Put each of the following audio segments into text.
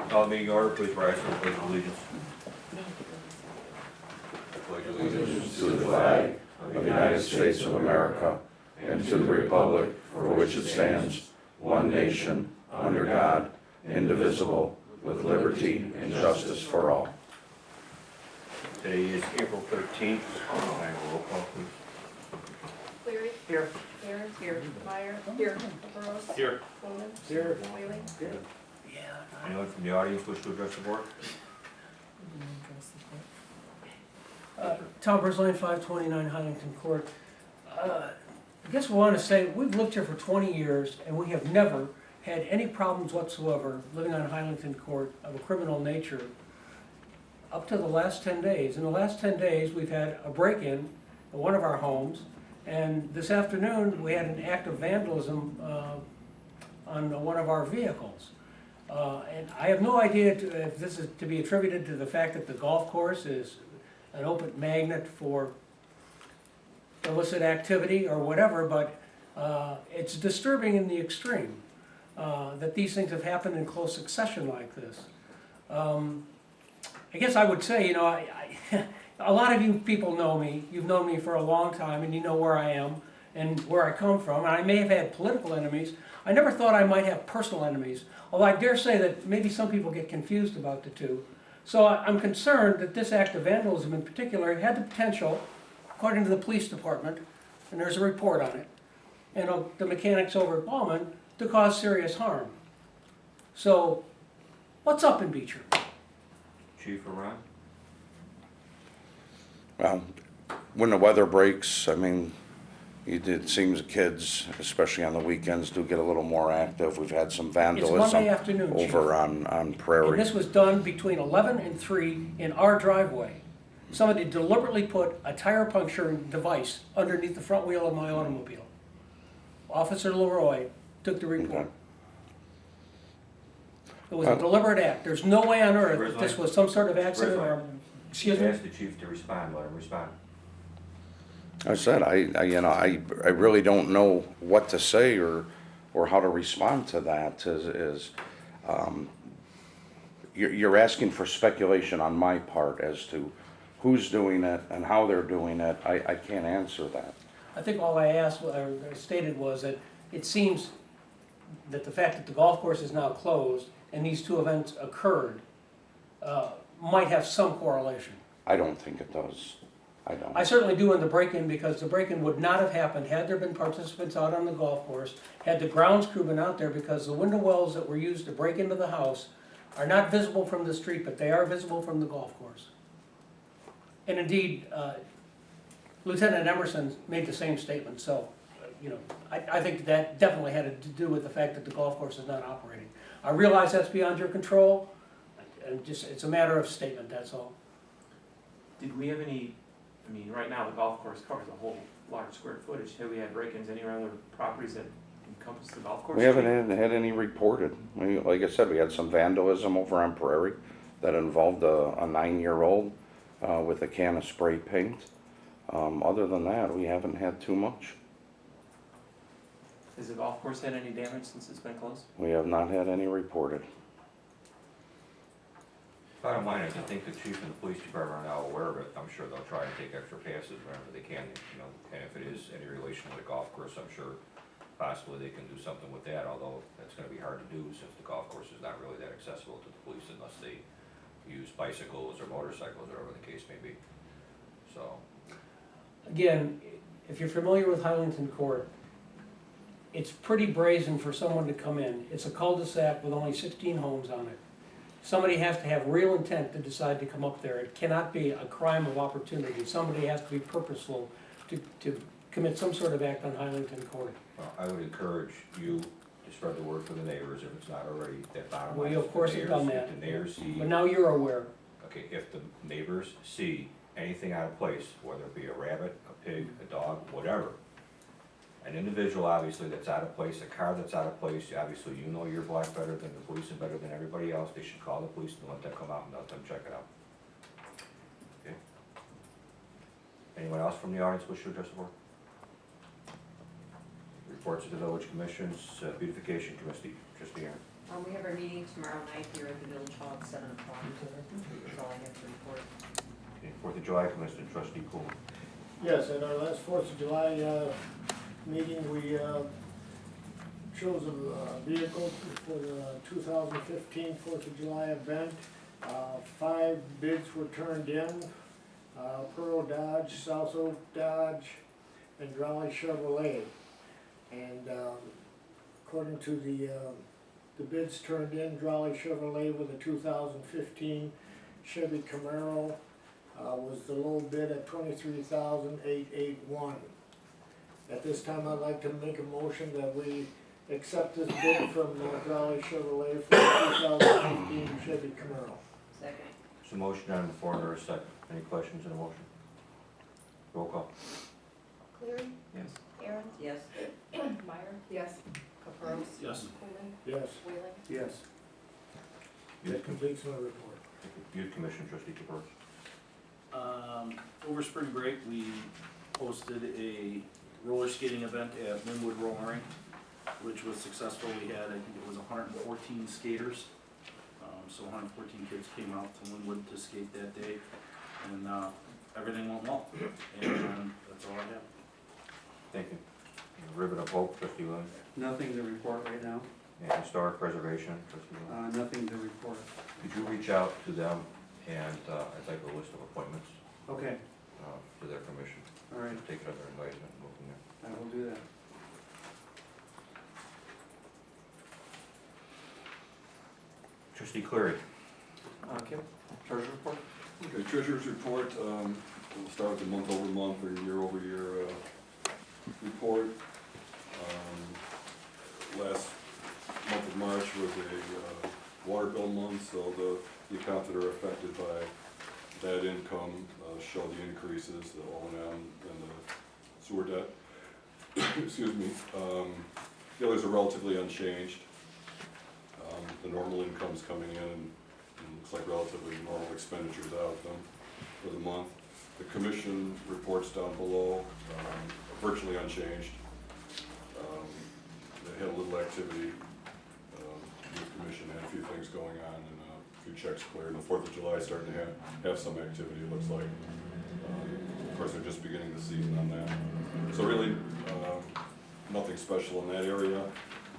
Call the meeting order, please rise for the pledge of allegiance. Pledge allegiance To the flag of the United States of America and to the republic for which it stands, one nation, under God, indivisible, with liberty and justice for all. Today is April 13th. Can I have a roll call, please? Cleary. Here. Aaron. Here. Meyer. Here. Burrows. Here. Coleman. Here. Whaling. Anyone from the audience wish to address the board? Tom Brisline, 529 Huntington Court. I guess we want to say, we've lived here for 20 years, and we have never had any problems whatsoever living on Highlandton Court of a criminal nature up to the last 10 days. In the last 10 days, we've had a break-in at one of our homes, and this afternoon, we had an act of vandalism on one of our vehicles. And I have no idea if this is to be attributed to the fact that the golf course is an open magnet for illicit activity or whatever, but it's disturbing in the extreme that these things have happened in close succession like this. I guess I would say, you know, a lot of you people know me. You've known me for a long time, and you know where I am and where I come from. And I may have had political enemies. I never thought I might have personal enemies, although I dare say that maybe some people get confused about the two. So I'm concerned that this act of vandalism in particular had the potential, according to the police department, and there's a report on it, and the mechanics over at Ballman, to cause serious harm. So, what's up in Beecher? Chief or Ron? Well, when the weather breaks, I mean, it seems the kids, especially on the weekends, do get a little more active. We've had some vandalism Monday afternoon, Chief. over on And Prairie. this was done between 11 and 3 in our driveway. Somebody deliberately put a tire puncturing device underneath the front wheel of my automobile. Officer Leroy took the report. Okay. It was a deliberate act. There's no way on earth that this was some sort of accident or, excuse me? Ask the chief to respond, let him respond. I said, I really don't know what to say or how to respond to that. You're asking for speculation on my part as to who's doing it and how they're doing it. I can't answer that. I think all I asked, or stated was that it seems that the fact that the golf course is now closed and these two events occurred might have some correlation. I don't think it does. I don't. I certainly do in the break-in, because the break-in would not have happened had there been participants out on the golf course, had the grounds crew been out there, because the window wells that were used to break into the house are not visible from the street, but they are visible from the golf course. And indeed, Lieutenant Emerson made the same statement, so, you know, I think that definitely had to do with the fact that the golf course is not operating. I realize that's beyond your control, and just, it's a matter of statement, that's all. Did we have any, I mean, right now the golf course covers a whole large square footage. Have we had break-ins anywhere other properties that encompass the golf course? We haven't had any reported. Like I said, we had some vandalism over on Prairie that involved a 9-year-old with a can of spray paint. Other than that, we haven't had too much. Has the golf course had any damage since it's been closed? We have not had any reported. Bottom line is, I think the chief and the police department are now aware of it. I'm sure they'll try and take extra passes whenever they can, you know, and if it is any relation to the golf course, I'm sure possibly they can do something with that, although that's gonna be hard to do since the golf course is not really that accessible to the police unless they use bicycles or motorcycles, or whatever the case may be. So, Again, if you're familiar with Highlandton Court, it's pretty brazen for someone to come in. It's a cul-de-sac with only 16 homes on it. Somebody has to have real intent to decide to come up there. It cannot be a crime of opportunity. Somebody has to be purposeful to commit some sort of act on Highlandton Court. well, I would encourage you to spread the word for the neighbors if it's not already that bottom We line. of course have done that. If the neighbors see, But now you're aware. okay, if the neighbors see anything out of place, whether it be a rabbit, a pig, a dog, whatever, an individual obviously that's out of place, a car that's out of place, obviously you know your block better than the police and better than everybody else, they should call the police and let them come out and let them check it out. Okay? Anyone else from the audience wish to address the board? Reports of the village commissions, beautification committee, trustee Aaron. our meeting tomorrow night here at the Village Hall at 7 o'clock. That's all I have to report. Okay, 4th of July, Commissioner Trustee Cool. Yes, at our last 4th of July meeting, we chose a vehicle for the 2015 4th of July event. 5 bids were turned in, Pearl Dodge, South Oak Dodge, and Raleigh Chevrolet. And according to the bids turned in, Raleigh Chevrolet with a 2015 Chevy Camaro was the low bid at $23,881. At this time, I'd like to make a motion that we accept this bid from Raleigh Chevrolet for the 2015 Chevy Camaro. Second. There's a motion on the floor, and there's a second. Any questions on the motion? Roll call. Cleary. Yes. Aaron. Yes. Meyer. Yes. Caprows. Yes. Coleman. Yes, Wheeling. Yes. that completes my report. Youth Commission, Trustee Caprows. Over spring break, we hosted a roller skating event at Linwood Roller Rink, which was successful. We had, I think it was 114 skaters. So 114 kids came out to Linwood to skate that day, and everything went well. And that's all I have. Thank you. Ribbon of Hope, Trustee Williams. Nothing to report right now, And Historic Preservation, Trustee Williams. nothing to report. Could you reach out to them and I'd like a list of appointments Okay, for their commission? all right, Take it under advisement and go from there. I will do that. Trustee Cleary. Kim, treasurer report? Okay, treasurer's report, we'll start with the month-over-month or year-over-year report. Last month of March was a water bill month, so the accounts that are affected by that income show the increases, the O&M and the sewer debt. Excuse me. The others are relatively unchanged. The normal income's coming in and looks like relatively normal expenditures out of them for the month. The commission reports down below, virtually unchanged. They had a little activity, the commission had a few things going on and a few checks cleared. The 4th of July is starting to have some activity, it looks like. Of course, they're just beginning the season on that. So really, nothing special in that area.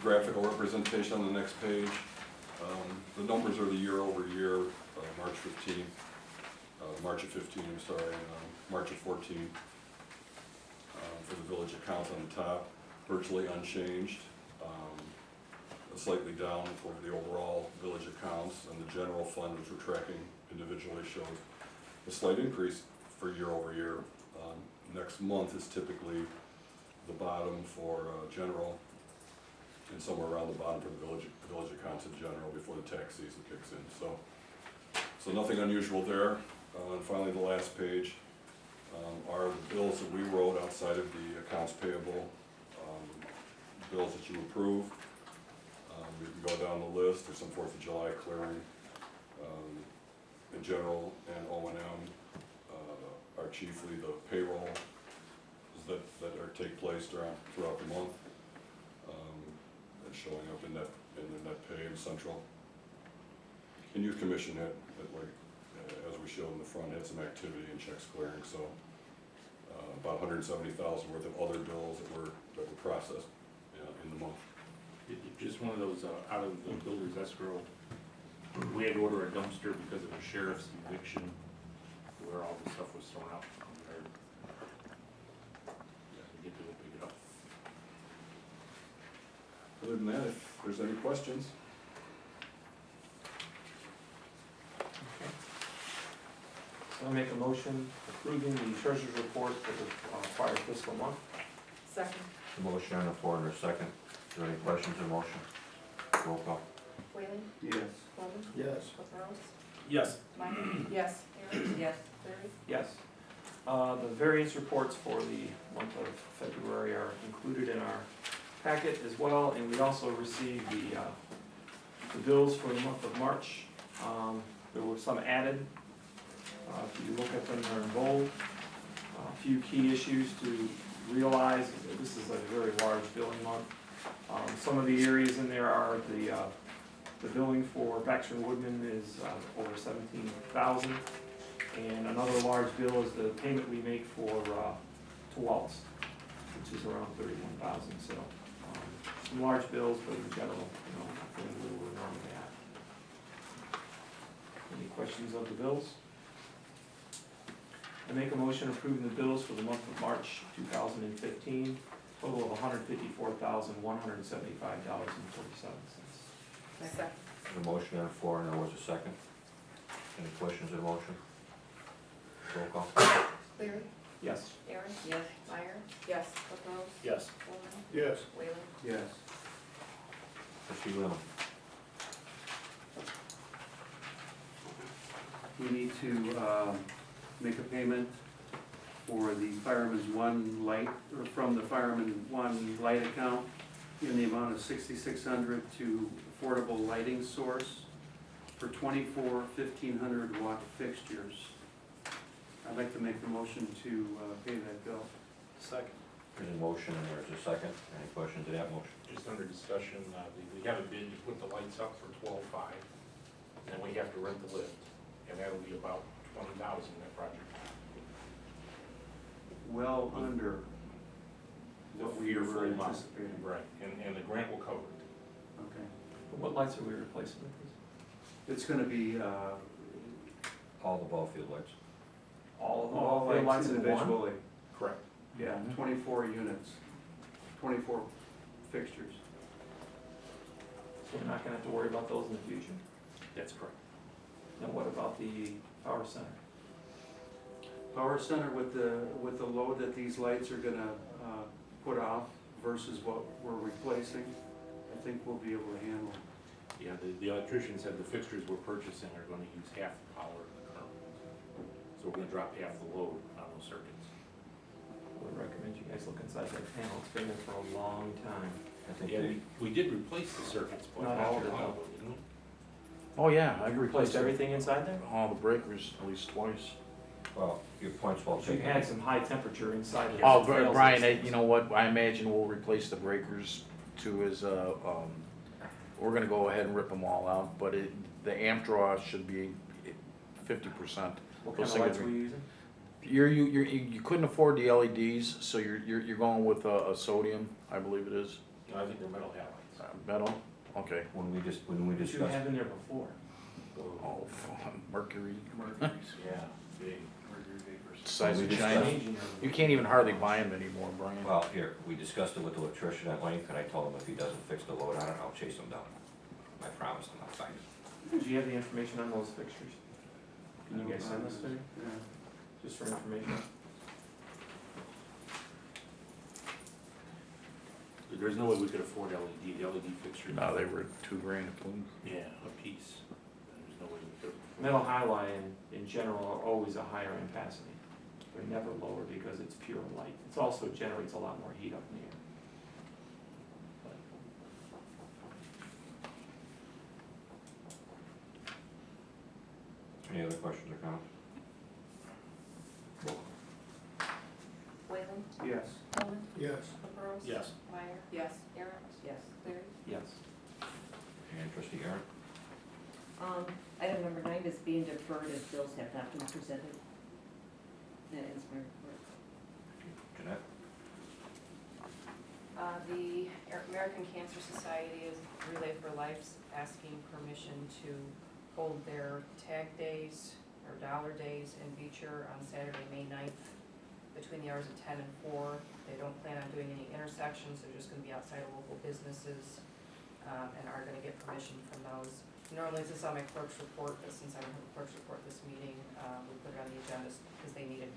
Graphical representation on the next page. The numbers are the year-over-year, March 15, March of 15, I'm sorry, and March of 14 for the village accounts on the top, virtually unchanged. Slightly down for the overall village accounts, and the general fund, which we're tracking individually, shows a slight increase for year-over-year. Next month is typically the bottom for general, and somewhere around the bottom for the village accounts in general before the tax season kicks in. So nothing unusual there. And finally, the last page are the bills that we wrote outside of the accounts payable, bills that you approved. We can go down the list. There's some 4th of July clearing. In general and O&M are chiefly the payrolls that take place throughout the month. Showing up in the net pay and central. And youth commission had like, as we showed in the front, had some activity and checks clearing, so about $170,000 worth of other bills that were processed in the month. Just one of those out of the builder's escrow. We had to order a dumpster because of a sheriff's eviction where all the stuff was thrown out. We get to go pick it up. Other than that, if there's any questions. So I make a motion approving the treasurer's report for the prior fiscal month. Second. The motion on the floor, and there's a second. Is there any questions on the motion? Roll call. Wheeling. Yes. Coleman. Yes. Caprows. Yes. Meyer. Yes. Aaron. Yes. Cleary. Yes. The variance reports for the month of February are included in our packet as well, and we also received the bills for the month of March. There were some added. If you look at them, they're in bold. A few key issues to realize. This is a very large billing month. Some of the areas in there are the The billing for Baxter and Woodman is over 17,000. And another large bill is the payment we make for, to Waltz, which is around 31,000, so, some large bills, but in general, you know, nothing we were normally at. Any questions of the bills? I make a motion approving the bills for the month of March 2015, total of $154,175.47. Second. The motion on the floor, and there was a second. Any questions of the motion? Roll call. Cleary. Yes. Aaron. Yes. Meyer. Yes. Caprows. Yes. Coleman. Yes. Whalen. Yes. Trustee Lehman. We need to make a payment for the Fireman's One light, or from the Fireman One light account in the amount of $6,600 to Affordable Lighting Source for 24 1,500-watt fixtures. I'd like to make the motion to pay that bill. Second. There's a motion and there's a second. Any questions of that motion? Just under discussion, we have a bid to put the lights up for $12,500, and then we have to rent the lift, and that'll be about $20,000 that project. Well under what we Your were full amount. anticipating. Right, and the grant will cover it. Okay. What lights are we replacing with these? It's gonna be All the ball field lights. All all field lights in one? individually. Correct. Yeah, 24 units, 24 fixtures. So we're not gonna have to worry about those in the future? That's correct. Now what about the power center? Power center with the load that these lights are gonna put off versus what we're replacing, I think we'll be able to handle. Yeah, the electrician said the fixtures we're purchasing are gonna use half the power of the current ones. So we're gonna drop half the load on those circuits. I would recommend you guys look inside that panel, it's been there for a long time. I think Yeah, they, we did replace the circuits, but Not not all of it, all though. of it, didn't we? Oh, yeah, I've You replaced replaced everything inside there? all the breakers at least twice. well, your point's well You've taken. had some high temperature inside there. Oh, some fails Brian, and you know what, I imagine we'll replace the breakers too as, we're gonna go ahead and rip them all out, but the amp draw should be 50%. What kind those of lights things were are- you using? You couldn't afford the LEDs, so you're going with a sodium, I believe it is. No, I think they're metal halides. Metal, okay. When we What did you discussed, have in there before? Oh, mercury, Yeah, big. size We of discussed- China. Changing You can't even hardly buy them anymore, Brian. well, here, we discussed it with the electrician at length, and I told him if he doesn't fix the load on it, I'll chase him down. I promised him I'll find it. Do you have the information on those fixtures? Can you guys send this to me, Yeah. just for information? There's no way we could afford LED, the LED fixtures. No, they were $2,000 a piece. Yeah, a piece. There's no way we could. Metal halide in general are always a higher ampacity. They're never lower because it's pure light. It also generates a lot more heat up in the air. Any other questions or comments? Roll call. Whalen. Yes. Coleman. Yes. Caprows. Yes. Meyer. Yes. Aaron. Yes. Cleary. Yes. And trustee Aaron? Item number 9 is being deferred as bills have not been presented. That is my report. Jeanette? The American Cancer Society is Relay for Life's asking permission to hold their tag days or dollar days in Beecher on Saturday, May 9th, between the hours of 10 and 4. They don't plan on doing any intersections, they're just gonna be outside of local businesses, and are gonna get permission from those. Normally this is on my clerk's report, but since I don't have a clerk's report this meeting, we put it on the agenda because they needed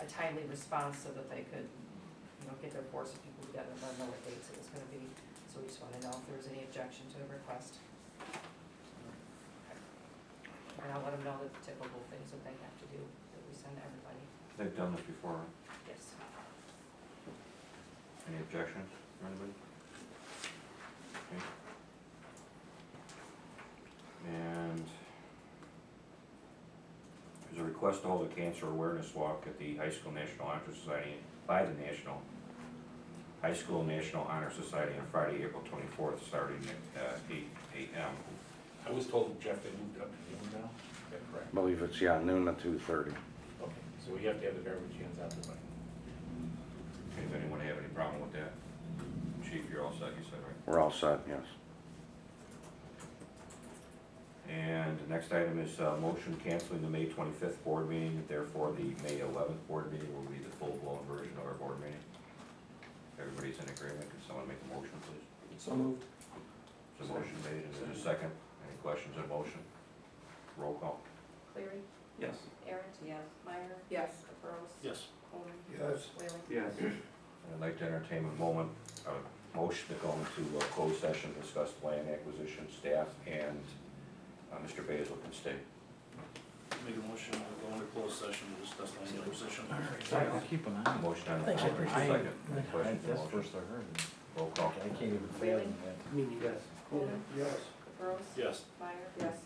a timely response so that they could, you know, get their force of people together and let them know what dates it was gonna be. So we just wanna know if there was any objection to the request. And I'll let them know the typical things that they have to do, that we send to everybody. They've done this before, right? Yes. Any objections from anybody? Okay. And there's a request to hold a cancer awareness walk at the High School National Honor Society by the High School National Honor Society on Friday, April 24th, starting at 8 a.m. I was told, Jeff, they moved up to noon now, is that correct? I believe it's, yeah, noon to 2:30. Okay, so we have to have the garbage cans out there by. Does anyone have any problem with that? Chief, you're all set, you said, right? We're all set, yes. And the next item is motion canceling the May 25th board meeting, therefore the May 11th board meeting will be the full-blown version of our board meeting. Everybody's in agreement, can someone make a motion, please? So moved. Is the motion made, is there a second? Any questions on motion? Roll call. Cleary, Yes. Aaron, Yes. Meyer, Yes. Capros, Yes. Coleman, Yes. Whalen. Yes. I'd like to entertain a moment, a motion to go into closed session, discuss land acquisition, staff, and Mr. Basil can stay. Make a motion to go into closed session to discuss land acquisition. I'll keep an eye on it. Motion on the Thanks, I floor, appreciate second. it. Any questions on That's the the motion? first I heard. Roll call. I can't even fathom that. Yes. Coleman, Yes. Capros, Yes. Meyer, Yes.